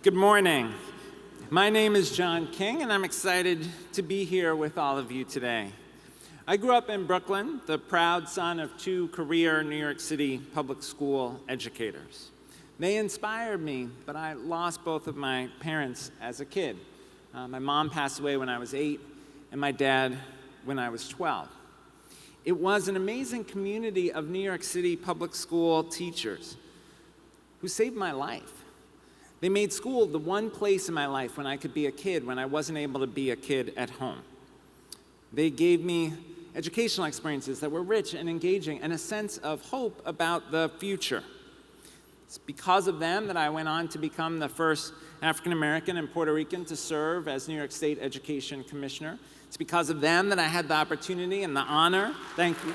Good morning. My name is John King, and I'm excited to be here with all of you today. I grew up in Brooklyn, the proud son of two career New York City public school educators. They inspired me, but I lost both of my parents as a kid. My mom passed away when I was 8, and my dad when I was 12. It was an amazing community of New York City public school teachers who saved my life. They made school the one place in my life when I could be a kid, when I wasn't able to be a kid at home. They gave me educational experiences that were rich and engaging and a sense of hope about the future. It's because of them that I went on to become the first African American and Puerto Rican to serve as New York State Education Commissioner. It's because of them that I had the opportunity and the honor, thank you.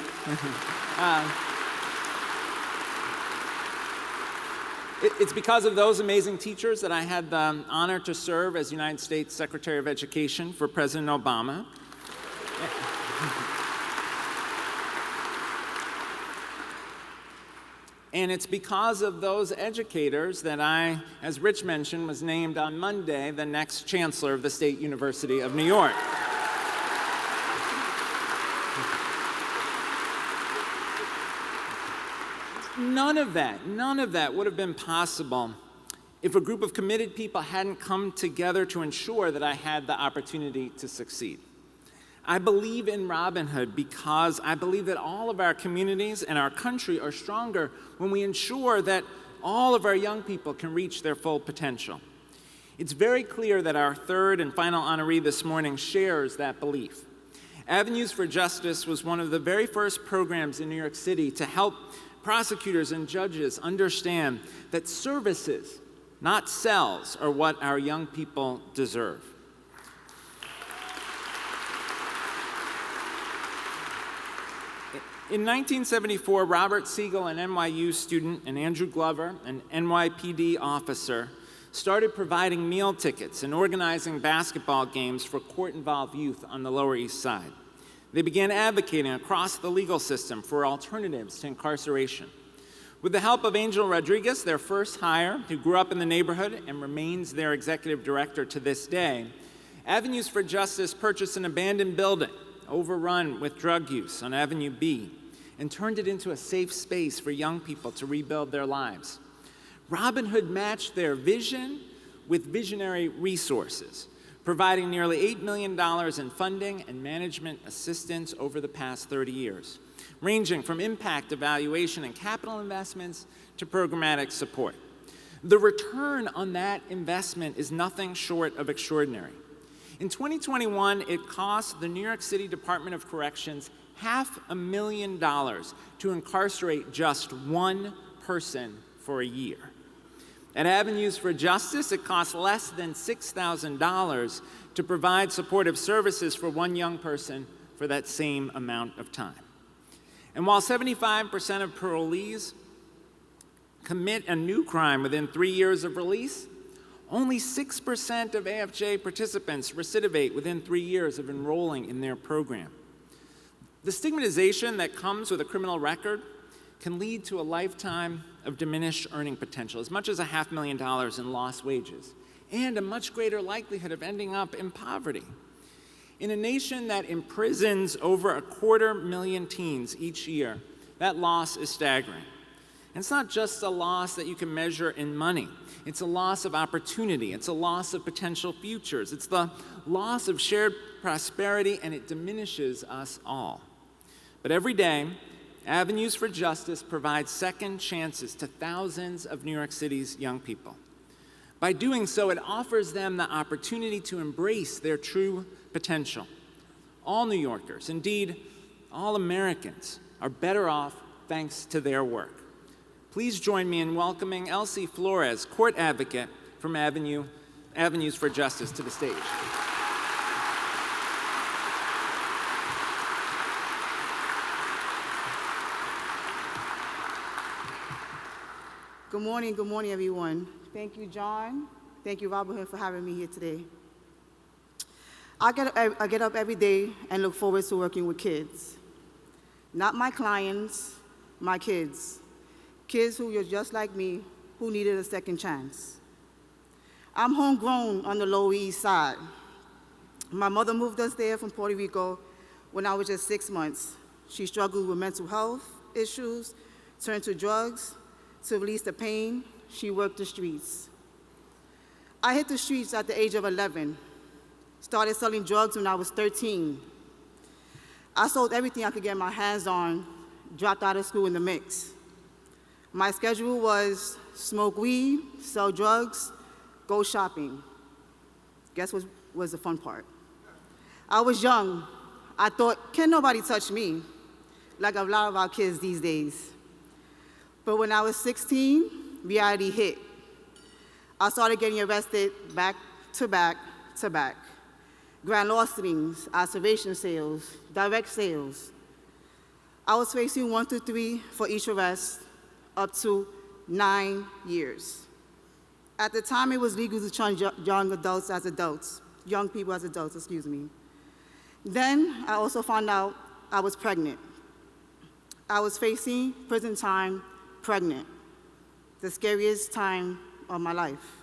It's because of those amazing teachers that I had the honor to serve as United States Secretary of Education for President Obama. And it's because of those educators that I, as Rich mentioned, was named on Monday the next Chancellor of the State University of New York. None of that would have been possible if a group of committed people hadn't come together to ensure that I had the opportunity to succeed. I believe in Robinhood because I believe that all of our communities and our country are stronger when we ensure that all of our young people can reach their full potential. It's very clear that our third and final honoree this morning shares that belief. Avenues for Justice was one of the very first programs in New York City to help prosecutors and judges understand that services, not cells, are what our young people deserve. In 1974, Robert Siegel, an NYU student, and Andrew Glover, an NYPD officer, started providing meal tickets and organizing basketball games for court-involved youth on the Lower East Side. They began advocating across the legal system for alternatives to incarceration. With the help of Angel Rodriguez, their first hire, who grew up in the neighborhood and remains their executive director to this day, Avenues for Justice purchased an abandoned building overrun with drug use on Avenue B and turned it into a safe space for young people to rebuild their lives. Robinhood matched their vision with visionary resources, providing nearly $8 million in funding and management assistance over the past 30 years, ranging from impact evaluation and capital investments to programmatic support. The return on that investment is nothing short of extraordinary. In 2021, it cost the New York City Department of Corrections $500,000 to incarcerate just one person for a year. At Avenues for Justice, it costs less than $6,000 to provide supportive services for one young person for that same amount of time. And while 75% of parolees commit a new crime within 3 years of release, only 6% of AFJ participants recidivate within 3 years of enrolling in their program. The stigmatization that comes with a criminal record can lead to a lifetime of diminished earning potential, as much as $500,000 in lost wages, and a much greater likelihood of ending up in poverty. In a nation that imprisons over 250,000 teens each year, that loss is staggering. And it's not just a loss that you can measure in money. It's a loss of opportunity. It's a loss of potential futures. It's the loss of shared prosperity, and it diminishes us all. But every day, Avenues for Justice provides second chances to thousands of New York City's young people. By doing so, it offers them the opportunity to embrace their true potential. All New Yorkers, indeed, all Americans, are better off thanks to their work. Please join me in welcoming Elsie Flores, court advocate from Avenues for Justice, to the stage. Good morning, everyone. Thank you, John. Thank you, Robinhood, for having me here today. I get up every day and look forward to working with kids. Not my clients, my kids. Kids who are just like me, who needed a second chance. I'm homegrown on the Lower East Side. My mother moved us there from Puerto Rico when I was just 6 months. She struggled with mental health issues, turned to drugs. To release the pain, she worked the streets. I hit the streets at the age of 11, started selling drugs when I was 13. I sold everything I could get my hands on, dropped out of school in the mix. My schedule was smoke weed, sell drugs, go shopping. Guess what was the fun part? I was young. I thought, can nobody touch me? Like a lot of our kids these days. But when I was 16, reality hit. I started getting arrested back to back to back. Grand larcenies, observation sales, direct sales. I was facing 1 to 3 for each arrest, up to 9 years. At the time, it was legal to charge young adults as adults, young people as adults, excuse me. Then I also found out I was pregnant. I was facing prison time pregnant, the scariest time of my life.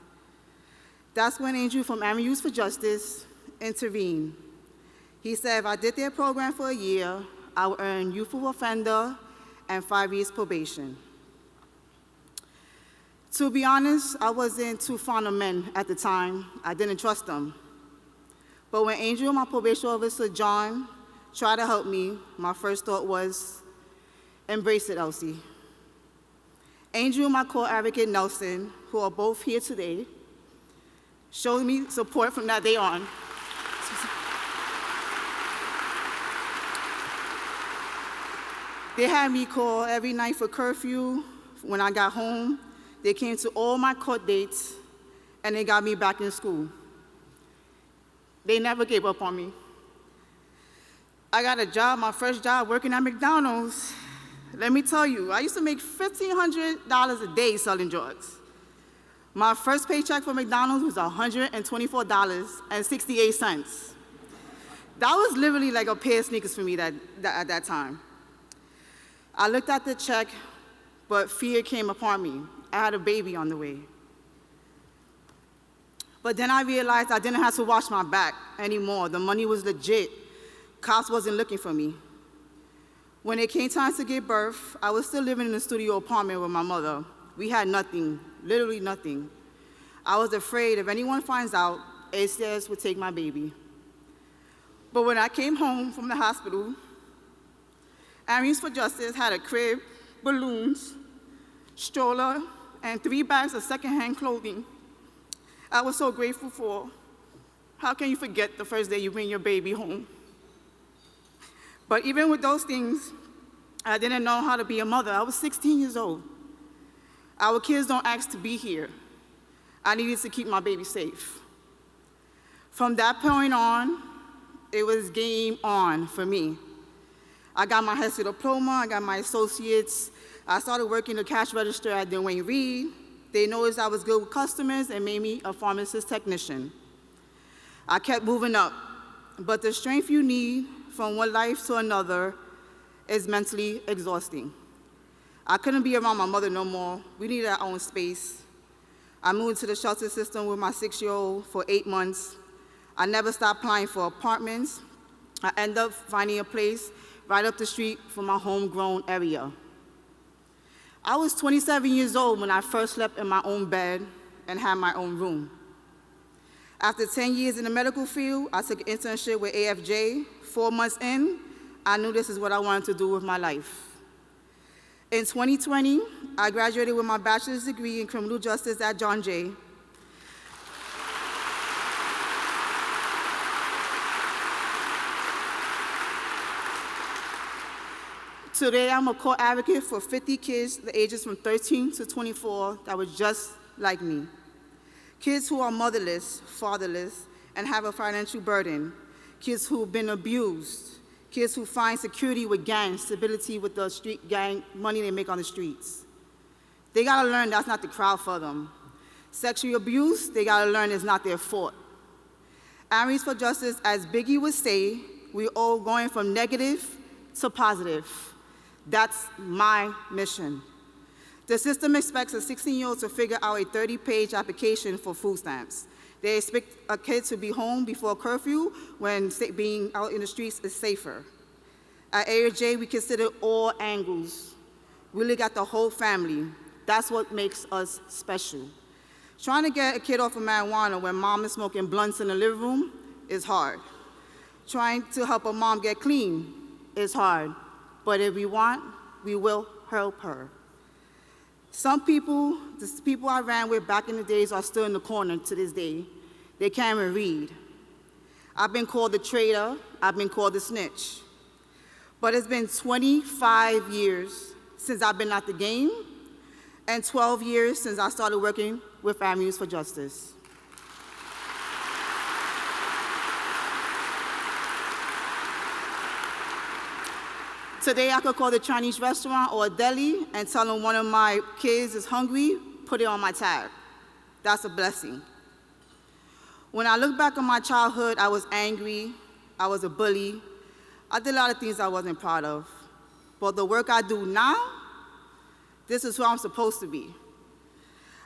That's when Angel from Avenue Youth for Justice intervened. He said if I did their program for a year, I would earn youthful offender and 5 years probation. To be honest, I wasn't too fond of men at the time. I didn't trust them. But when Angel and my probation officer, John, tried to help me, my first thought was, embrace it, Elsie. Angel and my court advocate, Nelson, who are both here today, showed me support from that day on. They had me call every night for curfew. When I got home, they came to all my court dates, and they got me back in school. They never gave up on me. I got a job, my first job, working at McDonald's. Let me tell you, I used to make $1,500 a day selling drugs. My first paycheck for McDonald's was $124.68. That was literally like a pair of sneakers for me at that time. I looked at the check, but fear came upon me. I had a baby on the way. But then I realized I didn't have to watch my back anymore. The money was legit. Cops wasn't looking for me. When it came time to give birth, I was still living in a studio apartment with my mother. We had nothing, literally nothing. I was afraid if anyone finds out, ACS would take my baby. But when I came home from the hospital, Avenue for Justice had a crib, balloons, stroller, and 3 bags of secondhand clothing. I was so grateful for. How can you forget the first day you bring your baby home? But even with those things, I didn't know how to be a mother. I was 16 years old. Our kids don't ask to be here. I needed to keep my baby safe. From that point on, it was game on for me. I got my high school diploma, I got my associates. I started working the cash register at Dwayne Reed. They noticed I was good with customers and made me a pharmacist technician. I kept moving up, but the strength you need from one life to another is mentally exhausting. I couldn't be around my mother no more. We needed our own space. I moved to the shelter system with my 6-year-old for 8 months. I never stopped applying for apartments. I ended up finding a place right up the street from my homegrown area. I was 27 years old when I first slept in my own bed and had my own room. After 10 years in the medical field, I took an internship with AFJ. 4 months in, I knew this is what I wanted to do with my life. In 2020, I graduated with my bachelor's degree in criminal justice at John Jay. Today, I'm a court advocate for 50 kids, the ages from 13 to 24, that were just like me. Kids who are motherless, fatherless, and have a financial burden. Kids who've been abused. Kids who find security with gangs, stability with the street gang money they make on the streets. They gotta learn that's not the crowd for them. Sexual abuse, they gotta learn is not their fault. Avenue for Justice, as Biggie would say, we're all going from negative to positive. That's my mission. The system expects a 16-year-old to figure out a 30-page application for food stamps. They expect a kid to be home before curfew when being out in the streets is safer. At AFJ, we consider all angles. We look at the whole family. That's what makes us special. Trying to get a kid off of marijuana when mom is smoking blunts in the living room is hard. Trying to help a mom get clean is hard. But if we want, we will help her. Some people, the people I ran with back in the days, are still in the corner to this day. They can't even read. I've been called the traitor. I've been called the snitch. But it's been 25 years since I've been at the game, and 12 years since I started working with Family Youth for Justice. Today, I could call the Chinese restaurant or a deli and tell them one of my kids is hungry, put it on my tab. That's a blessing. When I look back on my childhood, I was angry, I was a bully. I did a lot of things I wasn't proud of. But the work I do now, this is who I'm supposed to be.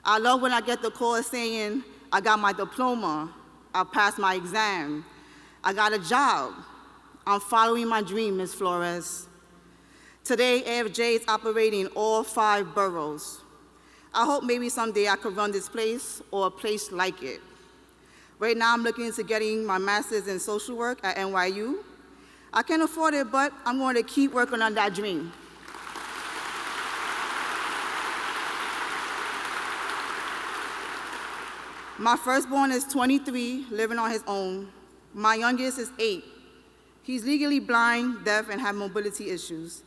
I love when I get the call saying, I got my diploma, I passed my exam, I got a job. I'm following my dream, Ms. Flores. Today, AFJ is operating all 5 boroughs. I hope maybe someday I could run this place or a place like it. Right now, I'm looking into getting my master's in social work at NYU. I can't afford it, but I'm going to keep working on that dream. My firstborn is 23, living on his own. My youngest is 8. He's legally blind, deaf, and has mobility issues.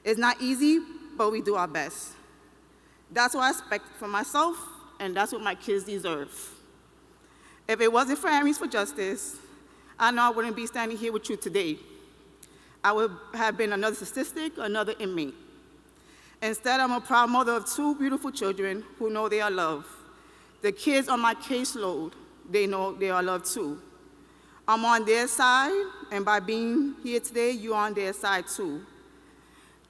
It's not easy, but we do our best. That's what I expect from myself, and that's what my kids deserve. If it wasn't for Families for Justice, I know I wouldn't be standing here with you today. I would have been another statistic, another inmate. Instead, I'm a proud mother of 2 beautiful children who know they are loved. The kids on my caseload, they know they are loved too. I'm on their side, and by being here today, you're on their side too.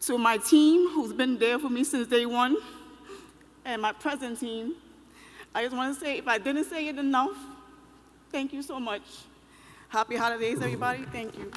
To my team, who's been there for me since day one, and my present team, I just want to say, if I didn't say it enough, thank you so much. Happy holidays, everybody. Thank you.